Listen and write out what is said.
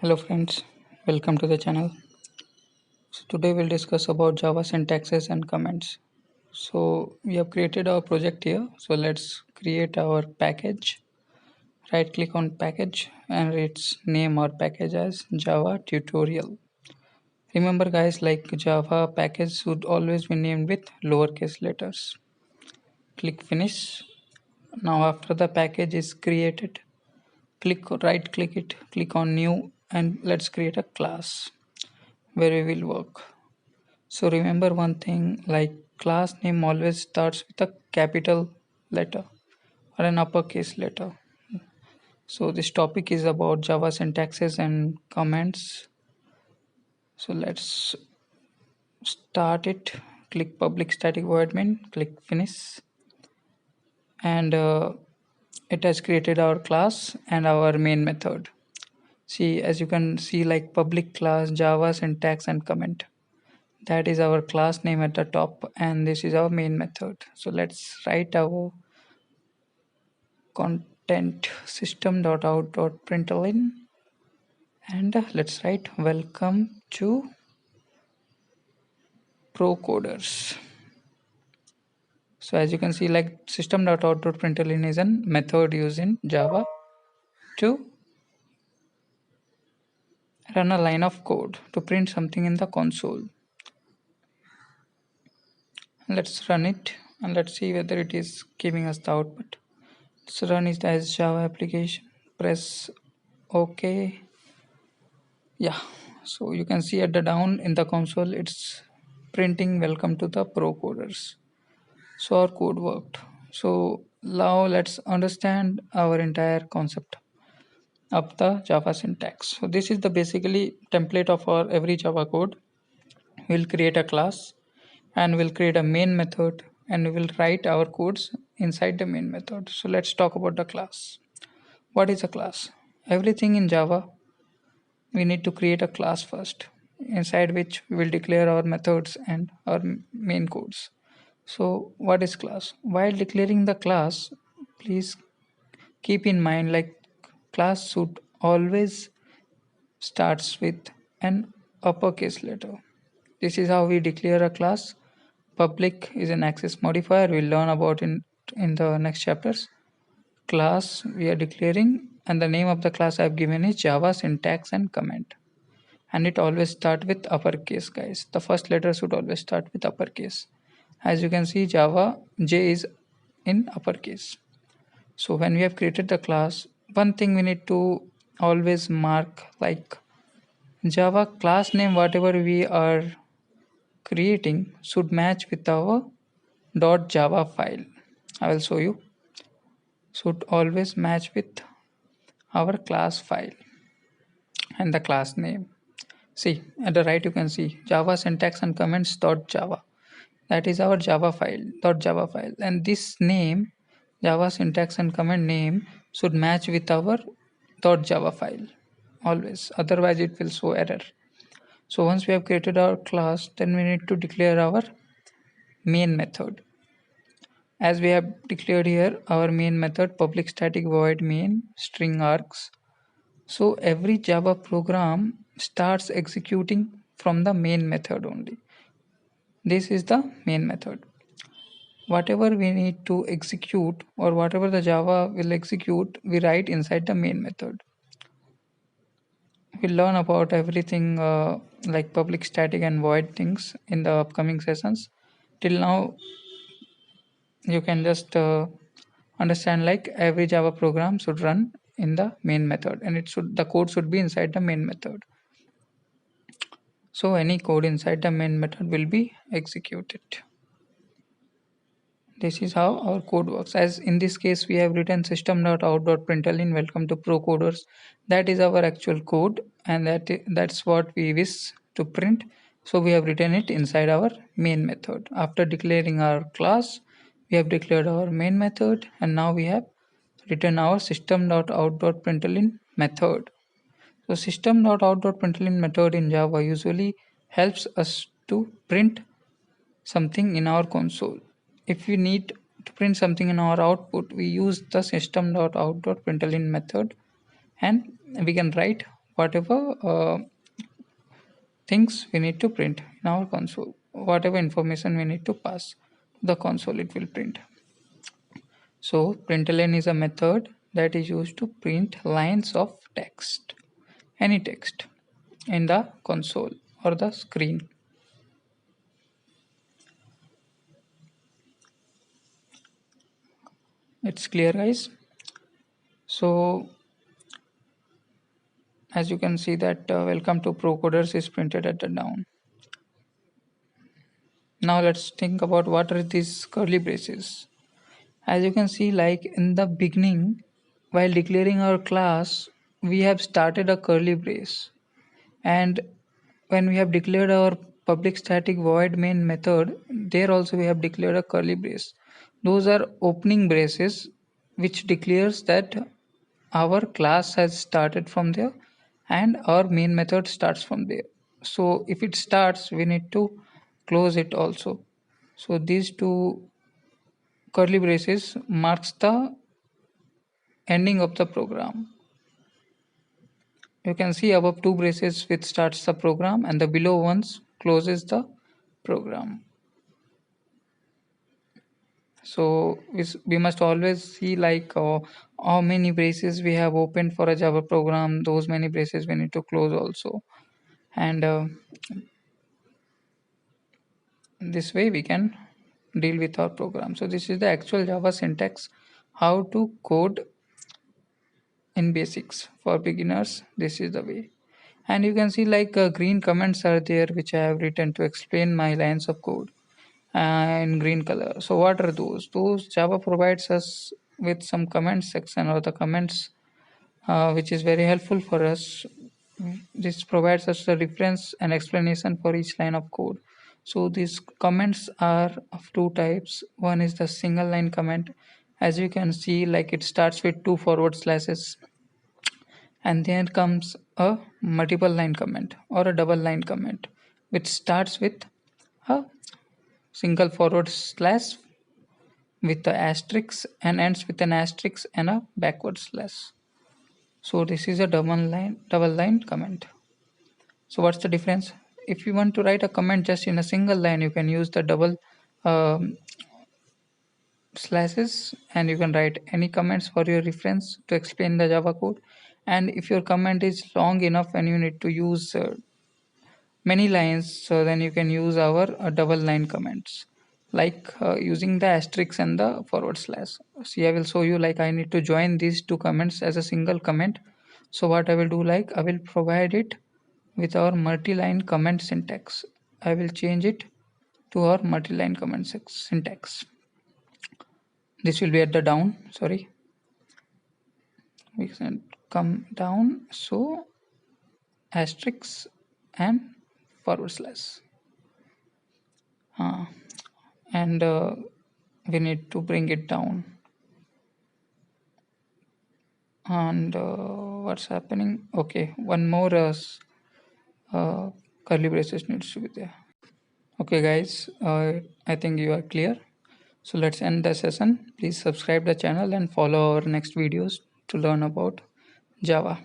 Hello friends, welcome to the channel. So today we'll discuss about Java syntaxes and comments. So we have created our project here. So let's create our package. Right click on package and let's name our package as Java tutorial. Remember guys, like Java package should always be named with lowercase letters. Click finish. Now after the package is created, right click it, click on new and let's create a class where we will work. So remember one thing, like class name always starts with a capital letter or an uppercase letter. So this topic is about Java syntaxes and comments. So let's start it. Click public static void main, click finish, and it has created our class and our main method. See, as you can see, like public class Java syntax and comment. That is our class name at the top, and this is our main method. So let's write our content system.out.println, and let's write welcome to procoders. So as you can see, like system.out.println is a method used in Java to run a line of code to print something in the console. Let's run it and let's see whether it is giving us the output. Let's run it as Java application. Press OK. Yeah, so you can see at the down in the console it's printing welcome to the pro coders. So our code worked. So now let's understand our entire concept of the Java syntax. So this is the basically template of our every Java code. We'll create a class and we'll create a main method and we will write our codes inside the main method. So let's talk about the class. What is a class? Everything in Java, we need to create a class first, inside which we will declare our methods and our main codes. So what is class? While declaring the class, please keep in mind, like class should always starts with an uppercase letter. This is how we declare a class. Public is an access modifier, we'll learn about in the next chapters. Class we are declaring, and the name of the class I've given is Java syntax and comment, and it always start with uppercase, guys. The first letter should always start with uppercase. As you can see, Java J is in uppercase. So when we have created the class, one thing we need to always mark, like Java class name whatever we are creating should match with our .java file. I will show you. Should always match with our class file and the class name. See, at the right you can see Java syntax and comments .java. That is our Java file, .java file. And this name, Java syntax and comment name, should match with our .java file always. Otherwise, it will show error. So once we have created our class, then we need to declare our main method. As we have declared here, our main method public static void main string args. So every Java program starts executing from the main method only. This is the main method. Whatever we need to execute or whatever the Java will execute, we write inside the main method. We'll learn about everything like public static and void things in the upcoming sessions. Till now, you can just understand, like every Java program should run in the main method, and the code should be inside the main method. So any code inside the main method will be executed. This is how our code works. As in this case, we have written system.out.println welcome to procoders. That is our actual code, and that's what we wish to print. So we have written it inside our main method. After declaring our class, we have declared our main method, and now we have written our system.out.println method. So system.out.println method in Java usually helps us to print something in our console. If we need to print something in our output, we use the system.out.println method, and we can write whatever things we need to print in our console. Whatever information we need to pass to the console, it will print. So println is a method that is used to print lines of text, any text, in the console or the screen. It's clear, guys? So as you can see that welcome to Procoders is printed at the down. Now let's think about what are these curly braces. As you can see, like in the beginning, while declaring our class, we have started a curly brace. And when we have declared our public static void main method, there also we have declared a curly brace. Those are opening braces which declares that our class has started from there and our main method starts from there. So if it starts, we need to close it also. So these two curly braces marks the ending of the program. You can see above two braces which starts the program and the below ones closes the program. So we must always see like how many braces we have opened for a Java program. Those many braces we need to close also, and this way we can deal with our program. So this is the actual Java syntax, how to code in basics for beginners. This is the way. And you can see like green comments are there which I have written to explain my lines of code in green color. So what are those Java provides us with some comment section or the comments which is very helpful for us. This provides us a reference and explanation for each line of code. So these comments are of two types. One is the single line comment. As you can see, like it starts with two forward slashes, and then comes a multiple line comment or a double line comment, which starts with a single forward slash with the asterisk and ends with an asterisk and a backward slash. So this is a double line comment. So what's the difference? If you want to write a comment just in a single line, you can use the double um, slashes, and you can write any comments for your reference to explain the Java code. And if your comment is long enough and you need to use many lines, so then you can use our double line comments, like using the asterisk and the forward slash. See, I will show you, like I need to join these two comments as a single comment. So what I will do, like I will provide it with our multi-line comment syntax. I will change it to our multi-line comment syntax. This will be at the down, sorry, we can come down. So asterisk and forward slash, and we need to bring it down. And what's happening? Okay, one more curly braces needs to be there. Okay guys, I think you are clear. So let's end the session. Please subscribe the channel and follow our next videos to learn about Java.